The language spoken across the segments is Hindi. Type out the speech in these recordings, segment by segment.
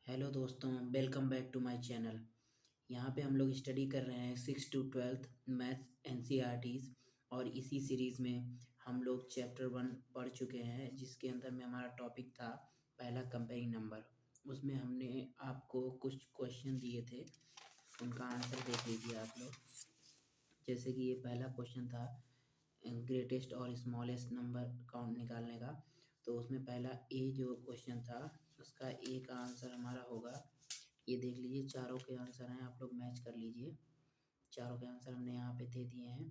हेलो दोस्तों, welcome back to my channel. यहाँ पे हम लोग स्टडी कर रहे हैं 6 to 12 मैथ्स एनसीईआरटीज़ और इसी सीरीज़ में हम लोग चैप्टर 1 पढ़ चुके हैं, जिसके अंदर में हमारा टॉपिक था पहला कंपेयरिंग नंबर। उसमें हमने आपको कुछ क्वेश्चन दिए थे, उनका आंसर देख लीजिए आप लोग। जैसे कि ये पहला क्वेश्चन था ग्रेटेस्ट और स्मॉलेस्ट नंबर काउंट निकालने का। तो उसमें पहला ए जो क्वेश्चन था उसका ए का आंसर हमारा होगा, ये देख लीजिए चारों के आंसर हैं, आप लोग मैच कर लीजिए। चारों के आंसर हमने यहाँ पे दे दिए हैं।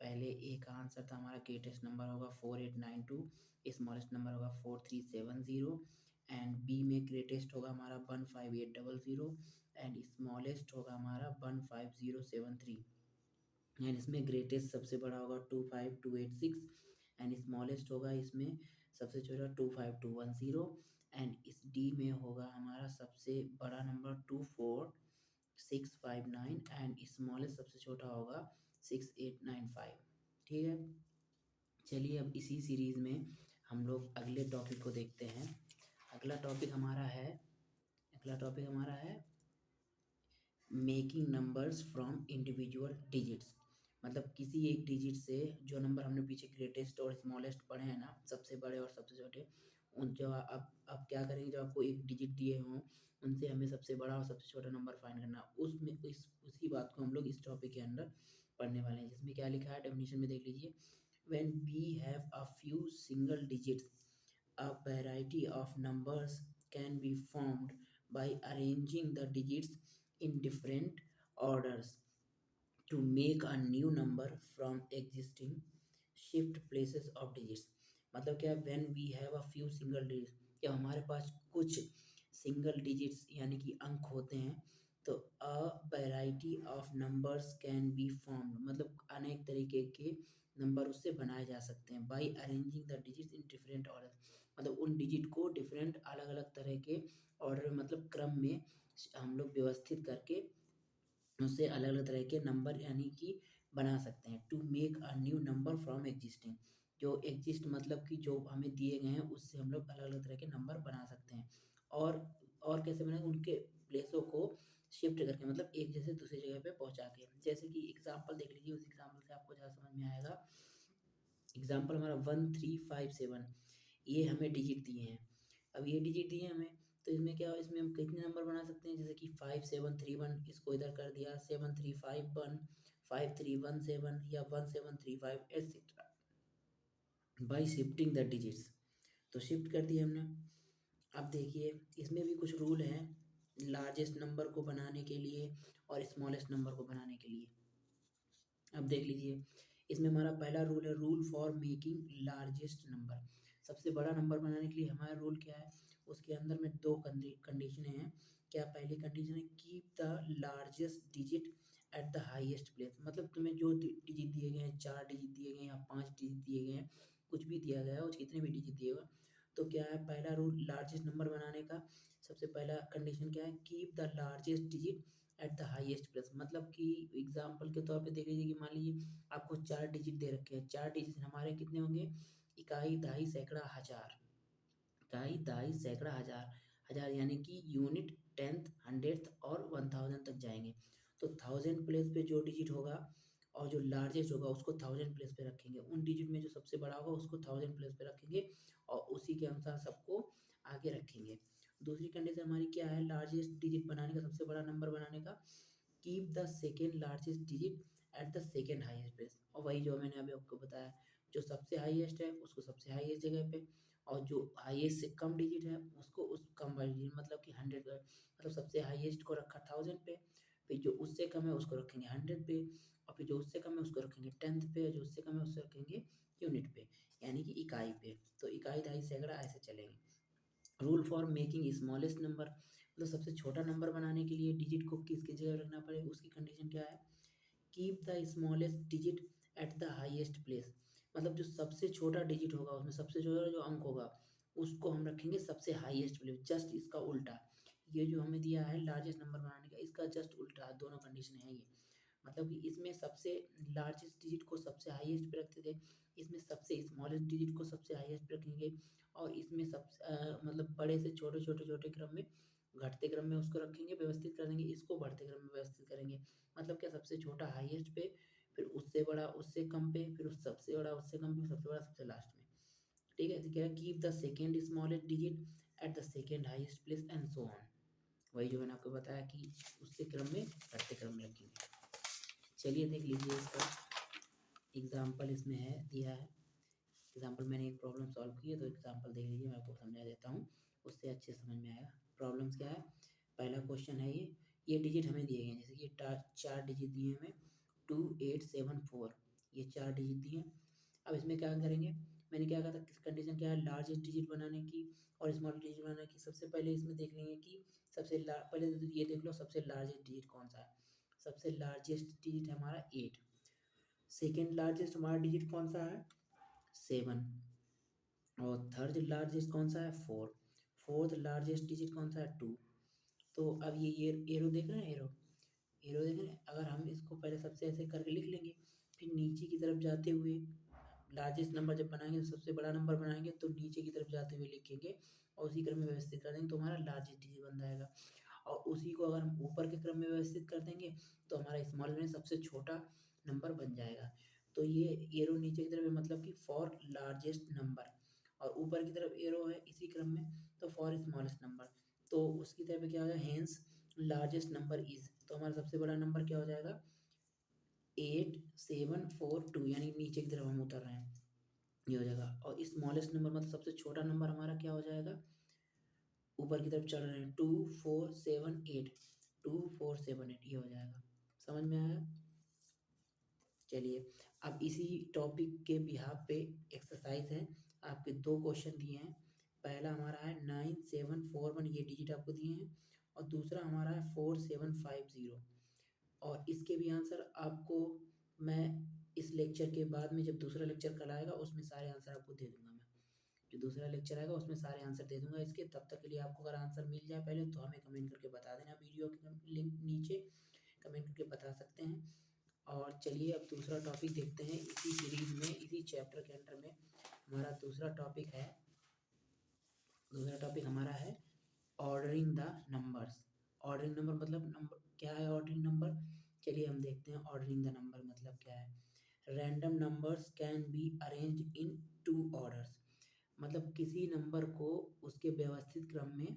पहले ए का आंसर था हमारा ग्रेटेस्ट नंबर होगा 4892, स्मॉलेस्ट नंबर होगा 4370 एंड बी में ग्रेटेस्ट होगा हमारा 15800 एंड स्मॉलेस्ट होगा हमारा 15073 एंड इसमें ग्रेटेस्ट सबसे बड़ा होगा 25286 एंड स्मॉलेस्ट होगा इसमें सबसे छोटा 25210 एंड इस डी में होगा हमारा सबसे बड़ा नंबर 24659 एंड स्मॉलेस्ट सबसे छोटा होगा 6895। ठीक है, चलिए अब इसी सीरीज़ में हम लोग अगले टॉपिक को देखते हैं। अगला टॉपिक हमारा है making numbers from individual digits. मतलब किसी एक डिजिट से जो नंबर हमने पीछे ग्रेटेस्ट और स्मॉलेस्ट पढ़े हैं ना, सबसे बड़े और सबसे छोटे, उन जो आप क्या करेंगे, जब आपको एक डिजिट दिए हों उनसे हमें सबसे बड़ा और सबसे छोटा नंबर फाइंड करना। उसमें उसी बात को हम लोग इस टॉपिक के अंदर पढ़ने वाले हैं, जिसमें क्या लिखा है डेफिनेशन में देख लीजिए। When we have a few single digits, a variety of numbers can be formed by arranging the digits in different orders to make a new number from existing shift places of digits। मतलब क्या, when we have a few single digits, जब हमारे पास कुछ सिंगल डिजिट्स यानी कि अंक होते हैं, तो a variety of numbers can be formed, मतलब अनेक तरीके के नंबर उससे बनाए जा सकते हैं। By arranging the digits in different order, मतलब उन डिजिट को डिफरेंट अलग अलग तरह के ऑर्डर में, मतलब क्रम में हम लोग व्यवस्थित करके उससे अलग अलग तरह के नंबर यानी कि बना सकते हैं। To make a new number from existing, जो एग्जिस्ट मतलब कि जो हमें दिए गए हैं उससे हम लोग अलग अलग तरह के नंबर बना सकते हैं। और और कैसे बनाए, उनके प्लेसों को शिफ्ट करके, मतलब एक जैसे दूसरी जगह पे पहुंचा के। जैसे कि एग्जांपल देख लीजिए, उस एग्जांपल से आपको ज़्यादा समझ में आएगा। एग्जांपल हमारा 1357, ये हमें डिजिट दिए हैं। अब ये डिजिट दिए हमें, तो इसमें क्या हो, इसमें हम कितने नंबर बना सकते हैं, जैसे कि 5731, इसको इधर कर दिया 7351, 5317 या 1735 etcetera, by shifting the digits. तो शिफ्ट कर दिए हमने। अब देखिए इसमें भी कुछ रूल हैं लार्जेस्ट नंबर को बनाने के लिए और स्मॉलेस्ट नंबर को बनाने के लिए। अब देख लीजिए, इसमें हमारा पहला रूल है rule for making largest number. सबसे बड़ा नंबर बनाने के लिए हमारा रूल क्या है, उसके अंदर में दो कंडीशनें हैं। क्या, पहली कंडीशन है keep the largest digit at the highest place, मतलब तुम्हें जो डिजिट दिए गए हैं, 4 डिजिट दिए गए हैं या 5 डिजिट दिए गए हैं, कुछ भी दिया गया है और कितने भी डिजिट दिए हुए, तो क्या है पहला रूल लार्जेस्ट नंबर बनाने का। सबसे पहला कंडीशन क्या है, keep the largest digit at the highest place. मतलब कि एग्जाम्पल के तौर पे देख लीजिए कि मान लीजिए आपको 4 डिजिट दे रखे हैं। 4 डिजिट हमारे कितने होंगे, इकाई, दहाई, सैकड़ा, हजार। इकाई, दहाई, सैकड़ा, हजार। हजार यानी कि यूनिट, टेंथ, हंड्रेड और 1000 तक जाएंगे। तो 1000 प्लेस पे जो डिजिट होगा और जो लार्जेस्ट होगा उसको 1000 प्लेस पे रखेंगे। उन डिजिट में जो सबसे बड़ा होगा उसको 1000 प्लेस पे रखेंगे और उसी के अनुसार सबको आगे रखेंगे। दूसरी कंडीशन हमारी क्या है, लार्जेस्ट डिजिट बनाने का, सबसे बड़ा नंबर बनाने का, keep the second largest digit at the second highest place. और वही जो मैंने अभी आपको बताया, जो सबसे हाईएस्ट है उसको सबसे हाईएस्ट जगह पे, और जो हाईएस्ट से कम डिजिट है उसको उस कम वाली डिजिट, मतलब कि 100 पे, मतलब सबसे हाईएस्ट को रखा 1000 पे, फिर जो उससे कम है उसको रखेंगे 100 पे, और फिर जो उससे कम है उसको रखेंगे टेंथ पे, जो उससे कम है उससे रखेंगे यूनिट पे, यानी कि इकाई पे। तो इकाई, दहाई, सैकड़ा ऐसे चलेंगे। Rule for making smallest number, मतलब सबसे छोटा नंबर बनाने के लिए डिजिट को किसकी जगह रखना पड़ेगा, उसकी कंडीशन क्या है, keep the smallest digit at the highest place. मतलब जो सबसे छोटा डिजिट होगा उसमें सबसे छोटा जो अंक होगा उसको हम रखेंगे सबसे हाईएस्ट प्लेस। जस्ट इसका उल्टा, ये जो हमें दिया है लार्जेस्ट नंबर बनाने का, इसका जस्ट उल्टा, दोनों कंडीशन है ये। मतलब कि इसमें सबसे लार्जेस्ट डिजिट को सबसे हाईएस्ट पे रखते थे, इसमें सबसे स्मॉलेस्ट डिजिट को सबसे हाईएस्ट पे रखेंगे, और इसमें मतलब बड़े से छोटे छोटे छोटे क्रम में, घटते क्रम में उसको रखेंगे, व्यवस्थित कर देंगे, इसको बढ़ते क्रम में व्यवस्थित करेंगे। मतलब क्या, सबसे छोटा हाईएस्ट पे, फिर उससे बड़ा उससे कम पे, फिर उस सबसे बड़ा उससे कम पे, सबसे बड़ा सबसे लास्ट में। ठीक है, तो कह रहा है keep the second smallest digit at the second highest place and so on. वही जो मैंने आपको बताया कि उससे क्रम में घटते क्रम में रखेंगे। चलिए देख लीजिए इसका एग्जाम्पल इसमें है दिया है। एग्जाम्पल मैंने एक प्रॉब्लम सॉल्व की है, तो एग्जाम्पल देख लीजिए, मैं आपको समझा देता हूँ, उससे अच्छे समझ में आएगा। प्रॉब्लम्स क्या है, पहला क्वेश्चन है ये डिजिट हमें दिए गए हैं, जैसे कि चार डिजिट दिए हमें 2874, ये चार डिजिट दिए। अब इसमें क्या करेंगे, मैंने क्या कहा था, कंडीशन क्या है, लार्जेस्ट डिजिट बनाने की और स्मॉल डिजिट बनाने की। सबसे पहले इसमें देख लेंगे कि पहले तो ये देख लो सबसे लार्जेस्ट डिजिट कौन सा है। सबसे लार्जेस्ट डिजिट है हमारा 8। सेकेंड लार्जेस्ट हमारा डिजिट कौन सा है, 7। और थर्ड लार्जेस्ट कौन सा है, 4। फोर्थ लार्जेस्ट डिजिट कौन सा है, 2। तो अब ये एरो देख रहे हैं, एरो एरो देख रहे हैं, अगर हम इसको पहले सबसे ऐसे करके लिख लेंगे, फिर नीचे की तरफ जाते हुए लार्जेस्ट नंबर जब बनाएंगे, तो सबसे बड़ा नंबर बनाएंगे, तो नीचे की तरफ जाते हुए लिखेंगे और उसी क्रम में व्यवस्थित कर देंगे, तो हमारा लार्जेस्ट डिजिट बन जाएगा। और उसी को अगर हम ऊपर के क्रम में व्यवस्थित कर देंगे, तो हमारा स्मॉल में सबसे छोटा नंबर बन जाएगा। तो ये एरो नीचे की तरफ है, मतलब कि फॉर लार्जेस्ट नंबर, और ऊपर की तरफ एरो है इसी क्रम में, तो फॉर स्मॉलेस्ट नंबर। तो उसकी तरफ क्या हो जाएगा, हेंस लार्जेस्ट नंबर इज, तो हमारा सबसे बड़ा नंबर क्या हो जाएगा, 8742, यानी नीचे की तरफ हम उतर रहे हैं, ये हो जाएगा। और स्मॉलेस्ट नंबर मतलब सबसे छोटा नंबर हमारा क्या हो जाएगा, ऊपर की तरफ चढ़ रहे हैं, 2478, 2478 ये हो जाएगा। समझ में आया। चलिए अब इसी टॉपिक के बिहाफ पे एक्सरसाइज है, आपके दो क्वेश्चन दिए हैं। पहला हमारा है 9741, ये डिजिट आपको दिए हैं, और दूसरा हमारा है 4750। और इसके भी आंसर आपको मैं इस लेक्चर के बाद में, जब दूसरा लेक्चर कल आएगा, उसमें सारे आंसर आपको दे दूंगा। मैं जो दूसरा लेक्चर आएगा उसमें सारे आंसर दे दूंगा इसके। तब तक के लिए आपको अगर आंसर मिल जाए पहले, तो हमें कमेंट करके बता देना, वीडियो के लिंक नीचे कमेंट करके बता सकते हैं। और चलिए अब दूसरा टॉपिक देखते हैं, इसी सीरीज में इसी चैप्टर के अंडर में हमारा दूसरा टॉपिक है। दूसरा टॉपिक हमारा है ordering the numbers. Ordering number मतलब नंबर क्या है, ऑर्डरिंग नंबर, चलिए हम देखते हैं ऑर्डरिंग द नंबर मतलब क्या है। Random numbers can be arranged in 2 orders, मतलब किसी नंबर को उसके व्यवस्थित क्रम में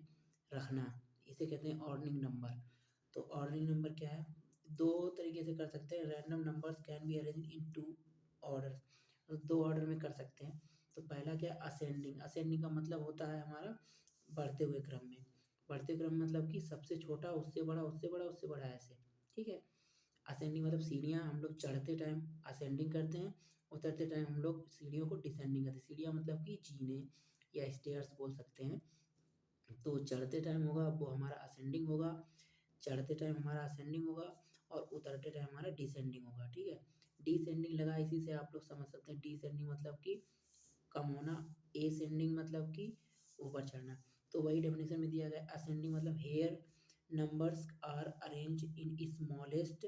रखना, इसे कहते हैं ऑर्डरिंग नंबर। तो ऑर्डरिंग नंबर क्या है, दो तरीके से कर सकते हैं। Random numbers can be arrange in 2 orders, दो ऑर्डर में कर सकते हैं। तो पहला क्या, असेंडिंग। असेंडिंग का मतलब होता है हमारा बढ़ते हुए क्रम में। बढ़ते क्रम मतलब कि सबसे छोटा उससे बड़ा उससे बड़ा उससे बड़ा, ऐसे। ठीक है, असेंडिंग मतलब सीढ़ियाँ हम लोग चढ़ते टाइम असेंडिंग करते हैं, उतरते टाइम हम लोग सीढ़ियों को डिसेंडिंग करते हैं। सीढ़ियाँ मतलब कि जीने या स्टेयर्स बोल सकते हैं। तो चढ़ते टाइम होगा वो हमारा असेंडिंग होगा, चढ़ते टाइम हमारा असेंडिंग होगा, और उतरते टाइम हमारा डिसेंडिंग होगा। ठीक है, डिसेंडिंग लगा, इसी से आप लोग समझ सकते हैं डिसेंडिंग मतलब कि कम होना, एसेंडिंग मतलब कि ऊपर चढ़ना। तो वही डेफिनेशन में दिया गया, असेंडिंग मतलब here numbers are arrange in smallest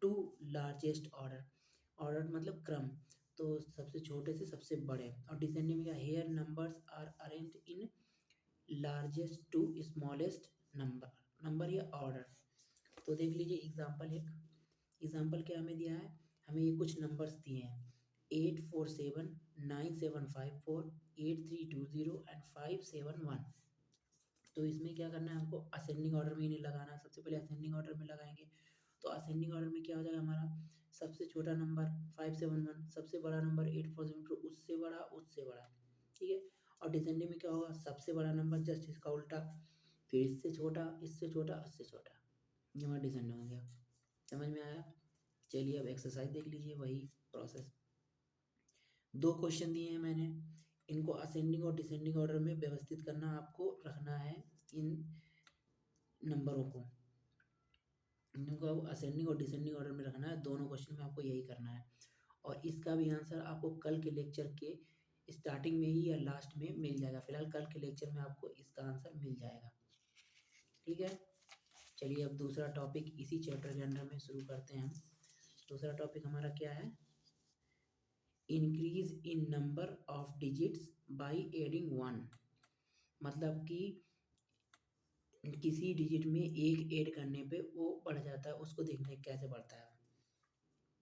to largest order. Order मतलब क्रम, तो सबसे छोटे से सबसे बड़े। और डिसेंडिंग में क्या, here numbers are arrange in largest to smallest number, number या ऑर्डर। तो देख लीजिए एग्जाम्पल, एक एग्जाम्पल क्या हमें दिया है, हमें ये कुछ नंबर्स दिए हैं 8479754832 एंड 571। तो इसमें क्या करना है हमको, असेंडिंग ऑर्डर में इन्हें लगाना है। सबसे पहले असेंडिंग ऑर्डर में लगाएंगे, तो असेंडिंग ऑर्डर में क्या हो जाएगा हमारा, सबसे छोटा नंबर 571, सबसे बड़ा नंबर 8472, उससे बड़ा उससे बड़ा। ठीक है, और डिसेंडिंग में क्या होगा, सबसे बड़ा नंबर जस्ट इसका उल्टा, फिर इससे छोटा इससे छोटा इससे छोटा, ये हमारा डिसेंडिंग हो गया। समझ में आया। चलिए अब एक्सरसाइज देख लीजिए, वही प्रोसेस। दो क्वेश्चन दिए हैं मैंने, इनको असेंडिंग और डिसेंडिंग ऑर्डर में व्यवस्थित करना, आपको रखना है इन नंबरों को, इनको असेंडिंग और डिसेंडिंग ऑर्डर में रखना है। दोनों क्वेश्चन में आपको यही करना है, और इसका भी आंसर आपको कल के लेक्चर के स्टार्टिंग में ही या लास्ट में मिल जाएगा। फिलहाल कल के लेक्चर में आपको इसका आंसर मिल जाएगा। ठीक है, चलिए अब दूसरा टॉपिक इसी चैप्टर के अंडर में शुरू करते हैं हम। दूसरा टॉपिक हमारा क्या है, increase in number of digits by adding 1, मतलब कि किसी डिजिट में एक ऐड करने पे वो बढ़ जाता है, उसको देखने कैसे बढ़ता है।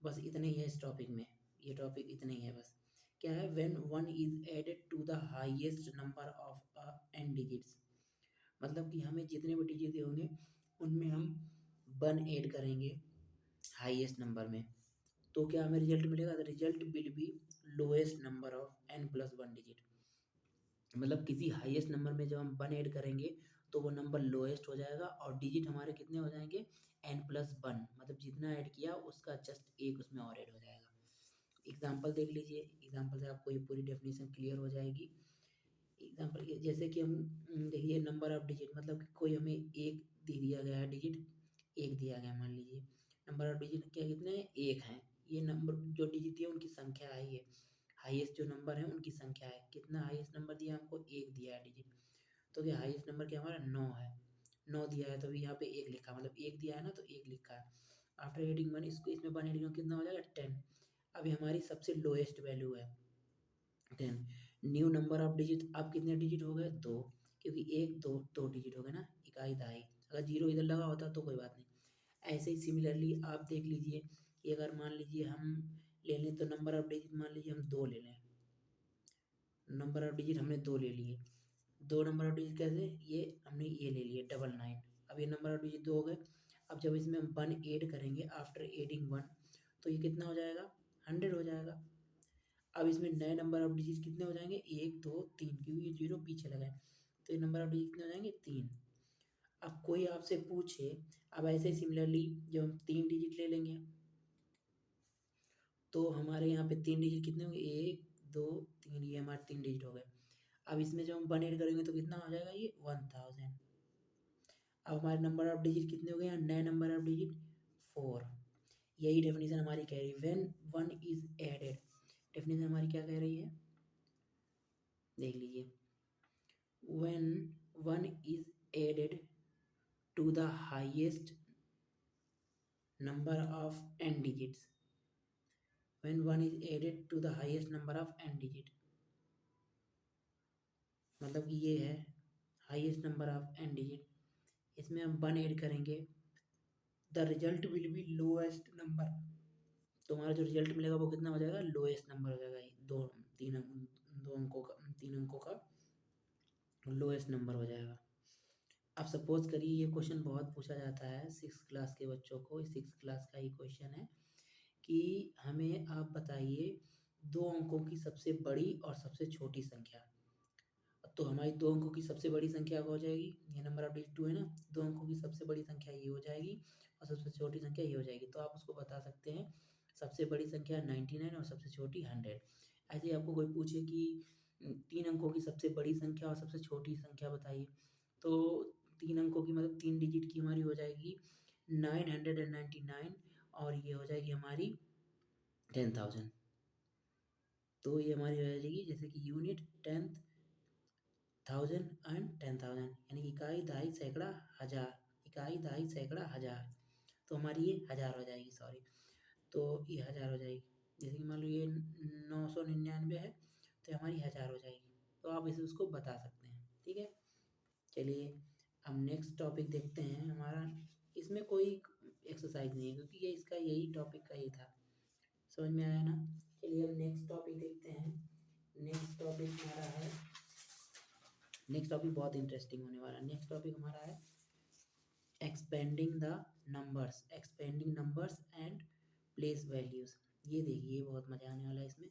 बस इतना ही है इस टॉपिक में, ये टॉपिक इतना ही है बस। क्या है, when one is added to the highest number of n digits, मतलब कि हमें जितने भी डिजिट होंगे उनमें हम वन ऐड करेंगे हाईएस्ट नंबर में, तो क्या हमें रिजल्ट मिलेगा, the result will be lowest number of n plus one digit. मतलब किसी हाईएस्ट नंबर में जब हम वन ऐड करेंगे तो वो नंबर लोएस्ट हो जाएगा और डिजिट हमारे कितने हो जाएंगे, एन प्लस वन, मतलब जितना ऐड किया उसका जस्ट एक उसमें और ऐड हो जाएगा। एग्जाम्पल देख लीजिए, एग्जाम्पल से आपको ये पूरी डेफिनेशन क्लियर हो जाएगी। एग्जाम्पल जैसे कि हम देखिए नंबर ऑफ डिजिट, मतलब कि कोई हमें एक दे दिया गया है डिजिट, एक दिया गया मान लीजिए, नंबर ऑफ डिजिट क्या कितने हैं, एक हैं। ये नंबर जो डिजिट है उनकी संख्या आई है, हाईएस्ट जो नंबर है उनकी संख्या है, कितना हाईएस्ट नंबर दिया हमको, एक दिया है डिजिट, तो क्या हाईएस्ट नंबर क्या हमारा 9 है, 9 दिया है तो भी यहाँ पे एक लिखा, मतलब एक दिया है ना तो एक लिखा है। आफ्टर एडिंग वन, इसको इसमें वन एडिंग कितना हो जाएगा 10। अभी हमारी सबसे लोएस्ट वैल्यू है 10। न्यू नंबर ऑफ डिजिट, अब कितने डिजिट हो गए, दो, क्योंकि एक दो दो डिजिट हो गए ना, इकाई दहाई, अगर जीरो इधर लगा होता तो कोई बात नहीं। ऐसे ही सिमिलरली आप देख लीजिए कि अगर मान लीजिए हम ले लें तो नंबर ऑफ डिजिट मान लीजिए हम दो ले लें, नंबर ऑफ डिजिट हमने दो ले लिए, दो नंबर ऑफ डिजिट कैसे, ये हमने ये ले लिए 99, अब ये नंबर ऑफ डिजिट दो हो गए। अब जब इसमें हम वन ऐड करेंगे आफ्टर एडिंग वन, तो ये कितना हो जाएगा, 100 हो जाएगा। अब इसमें नए नंबर ऑफ डिजिट कितने हो जाएंगे, एक दो तीन, क्योंकि ये जीरो पीछे लगा है तो ये नंबर ऑफ डिजिट कितने हो जाएंगे, 3। अब कोई आपसे पूछे, अब ऐसे सिमिलरली जब हम 3 डिजिट ले लेंगे तो हमारे यहाँ पे 3 डिजिट कितने होंगे, एक दो तीन, ये हमारे 3 डिजिट हो गए। अब इसमें जब हम वन ऐड करेंगे तो कितना हो जाएगा, ये 1000। अब हमारे नंबर ऑफ डिजिट कितने हो गए यहाँ, नए नंबर ऑफ डिजिट 4। यही डेफिनेशन हमारी कह रही है, when one is added, definition हमारी क्या कह रही है, देख लीजिए, when one is added to the highest number of n digits, when one is added to the highest number of n digit, मतलब कि ये है highest number of n digit, इसमें हम वन ऐड करेंगे, the result will be lowest number, तो हमारा जो रिजल्ट मिलेगा वो कितना हो जाएगा, लोएस्ट नंबर हो जाएगा, दो तीन दो अंकों का, 3 अंकों का लोएस्ट नंबर हो जाएगा। अब सपोज करिए ये क्वेश्चन बहुत पूछा जाता है 6 क्लास के बच्चों को, 6 क्लास का ही क्वेश्चन है कि हमें आप बताइए दो अंकों की सबसे बड़ी और सबसे छोटी संख्या। तो हमारी दो अंकों की सबसे बड़ी संख्या हो जाएगी, ये नंबर ऑफ डिजिट 2 है ना, दो अंकों की सबसे बड़ी संख्या ये हो जाएगी और सबसे छोटी संख्या ये हो जाएगी, तो आप उसको बता सकते हैं सबसे बड़ी संख्या 99 और सबसे छोटी 100। ऐसे ही आपको कोई पूछे कि 3 अंकों की सबसे बड़ी संख्या और सबसे छोटी संख्या बताइए, तो 3 अंकों की मतलब 3 डिजिट की हमारी हो जाएगी 999 और ये हो जाएगी हमारी 10,000। तो ये हमारी हो जाएगी जैसे कि यूनिट, 10th, 1000 एंड 10,000, यानी इकाई दहाई सैकड़ा हज़ार, इकाई दहाई सैकड़ा हज़ार, तो हमारी ये हज़ार हो जाएगी, सॉरी, तो ये हज़ार हो जाएगी। जैसे कि मान लो ये 999 है तो हमारी हज़ार हो जाएगी, तो आप इसे उसको बता सकते हैं, ठीक है। चलिए अब नेक्स्ट टॉपिक देखते हैं हमारा, इसमें कोई एक्सरसाइज नहीं है क्योंकि ये इसका यही टॉपिक का ही था, समझ में आया ना। चलिए अब नेक्स्ट टॉपिक देखते हैं, नेक्स्ट टॉपिक हमारा है, नेक्स्ट टॉपिक बहुत इंटरेस्टिंग होने वाला है। नेक्स्ट टॉपिक हमारा है expanding the numbers, expanding numbers and place values. ये देखिए बहुत मजा आने वाला है इसमें।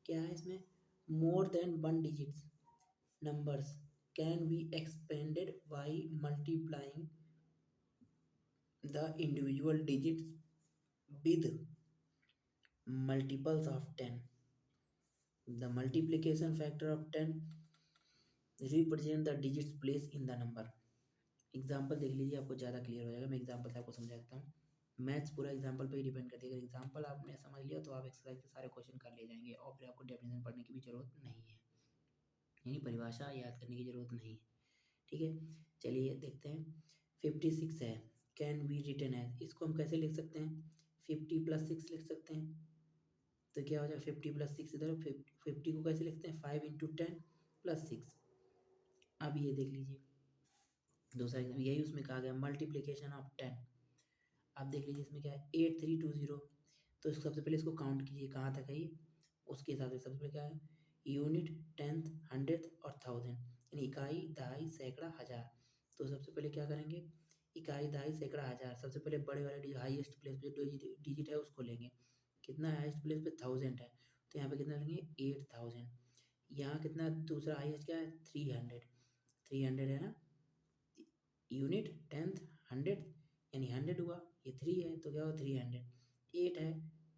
क्या है इसमें, more than one digits numbers can be expanded by multiplying the individual digits with multiples of 10. The multiplication factor of 10 represent the digits placed in the number. Example देख लीजिए, आपको ज़्यादा क्लियर हो जाएगा, मैं एग्जाम्पल से आपको समझाता हूँ। मैथ्स पूरा एग्जाम्पल पे ही डिपेंड करती है, अगर एग्जाम्पल आपने समझ लिया तो आप एक्सरसाइज के सारे क्वेश्चन कर ले जाएंगे और फिर आपको डेफिनेशन पढ़ने की भी जरूरत नहीं है, यानी परिभाषा याद करने की जरूरत नहीं है, ठीक है। चलिए देखते हैं, 56 है, कैन बी रिटन एज, इसको हम कैसे लिख सकते हैं, 50 + 6 लिख सकते हैं। तो क्या हो जाएगा 50 + 6 इधर 50 को कैसे लिखते हैं 5 × 10 + 6। अब ये देख लीजिए दूसरा एग्जाम यही उसमें कहा गया मल्टीप्लिकेशन ऑफ 10। अब देख लीजिए इसमें क्या है 8320। तो सबसे पहले इसको काउंट कीजिए कहाँ तक है ये, उसके हिसाब से सबसे पहले क्या है यूनिट, टेंथ, हंड्रेड और थाउजेंड, यानी इकाई, दहाई, सैकड़ा, हज़ार। तो सबसे पहले क्या करेंगे इकाई, दहाई, सैकड़ा, हज़ार। सबसे पहले बड़े वाले हाईएस्ट प्लेस पे जो डिजिट है उसको लेंगे। कितना हाईएस्ट प्लेस पे 1000 है, तो यहाँ पे कितना लेंगे 8000। यहाँ कितना दूसरा हाईएस्ट क्या है 300, 300 है ना। यूनिट, टेंथ, हंड्रेड, यानी 100 हुआ, ये 3 है तो क्या होगा 300। 8 है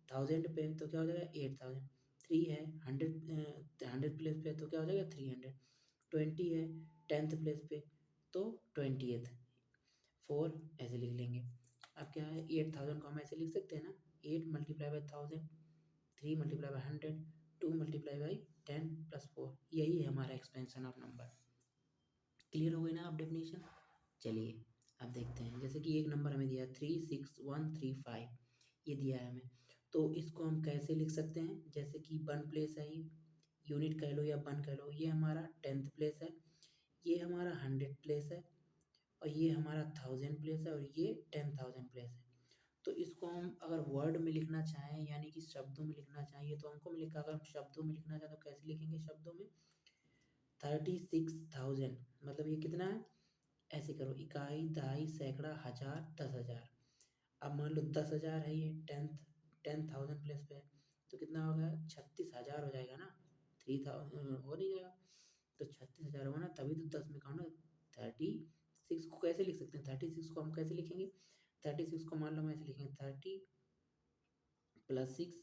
1000 पे तो क्या हो जाएगा 8000। 3 है 100 प्लेस पे तो क्या हो जाएगा 300। 20 है 10th प्लेस पे तो 20th। 4 ऐसे लिख लेंगे। अब क्या है 8000 को हम ऐसे लिख सकते हैं ना 8 × 1000, 3 × 100, 2 × 10 + 4। यही है हमारा एक्सपेंशन ऑफ नंबर। क्लियर हो गई ना आप डेफिनेशन। चलिए अब देखते हैं जैसे कि एक नंबर हमें दिया 36135 ये दिया है हमें। तो इसको हम कैसे लिख सकते हैं जैसे कि 1 प्लेस है ये यूनिट कह लो या 1 कह लो, ये हमारा 10th प्लेस है, ये हमारा 100 प्लेस है और ये हमारा 1000 प्लेस है और ये 10,000 प्लेस है। तो इसको हम अगर वर्ड में लिखना चाहें यानी कि शब्दों में लिखना चाहिए तो हमको लिखा, अगर हम शब्दों में लिखना चाहें तो कैसे लिखेंगे शब्दों में 36,000 मतलब ये कितना है ऐसे करो इकाई, दहाई, सैकड़ा, हज़ार, 10,000। अब मान लो 10,000 है ये 10,000 प्लेस पे है तो कितना हो गया 36,000 हो जाएगा ना। 3000 हो नहीं जाएगा तो 36,000 होगा ना, तभी तो 10 में काउंट 36 को कैसे लिख सकते हैं 36 को हम कैसे लिखेंगे 36 को मान लो हम ऐसे लिखेंगे 30 + 6।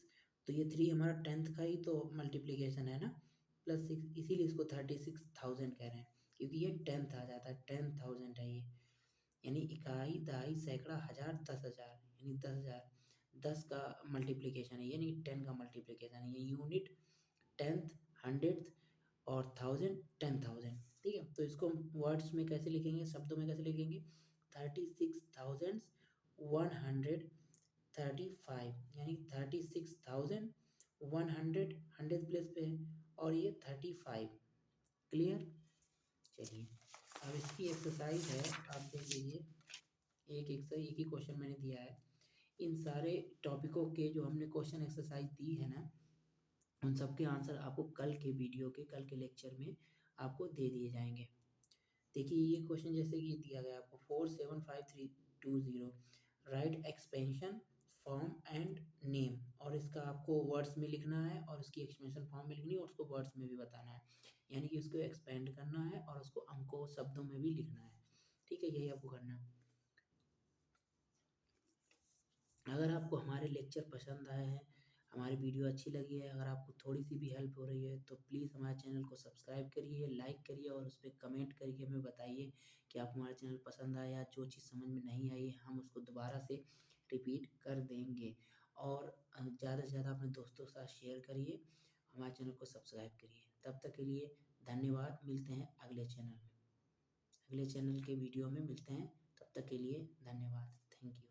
तो ये 3 हमारा 10th का ही तो मल्टीप्लिकेशन है ना +6, इसीलिए इसको 36,000 कह रहे हैं क्योंकि ये 10th आ जाता है 10,000 है ये। यानी इकाई, दहाई, सैकड़ा, हज़ार, 10,000, यानी 10,000 10 का मल्टीप्लिकेशन है यानी 10 का मल्टीप्लिकेशन है ये यूनिट, टेंथ, हंड्रेड और 1000 10,000। ठीक है तो इसको वर्ड्स में कैसे लिखेंगे शब्दों में कैसे लिखेंगे 36,135 यानी 36,100 100th प्लेस पे है और ये 35। क्लियर। चलिए अब इसकी एक्सरसाइज है आप देख लीजिए। एक ही क्वेश्चन मैंने दिया है। इन सारे टॉपिकों के जो हमने क्वेश्चन एक्सरसाइज दी है ना उन सब के आंसर आपको कल के वीडियो के कल के लेक्चर में आपको दे दिए जाएंगे। देखिए ये क्वेश्चन जैसे कि दिया गया आपको 475320 right expansion form and name, और इसका आपको वर्ड्स में लिखना है और उसकी एक्सपेंशन फॉर्म में लिखनी है और उसको वर्ड्स में भी बताना है, यानी कि उसको एक्सपेंड करना है और उसको हमको शब्दों में भी लिखना है। ठीक है यही आपको करना है। अगर आपको हमारे लेक्चर पसंद आए हैं, हमारी वीडियो अच्छी लगी है, अगर आपको थोड़ी सी भी हेल्प हो रही है तो प्लीज़ हमारे चैनल को सब्सक्राइब करिए, लाइक करिए और उस पर कमेंट करके हमें बताइए कि आपको हमारा चैनल पसंद आया, जो चीज़ समझ में नहीं आई हम उसको दोबारा से रिपीट कर देंगे। और ज़्यादा से ज़्यादा अपने दोस्तों के साथ शेयर करिए, हमारे चैनल को सब्सक्राइब करिए। तब तक के लिए धन्यवाद, मिलते हैं अगले चैनल के वीडियो में मिलते हैं। तब तक के लिए धन्यवाद, थैंक यू।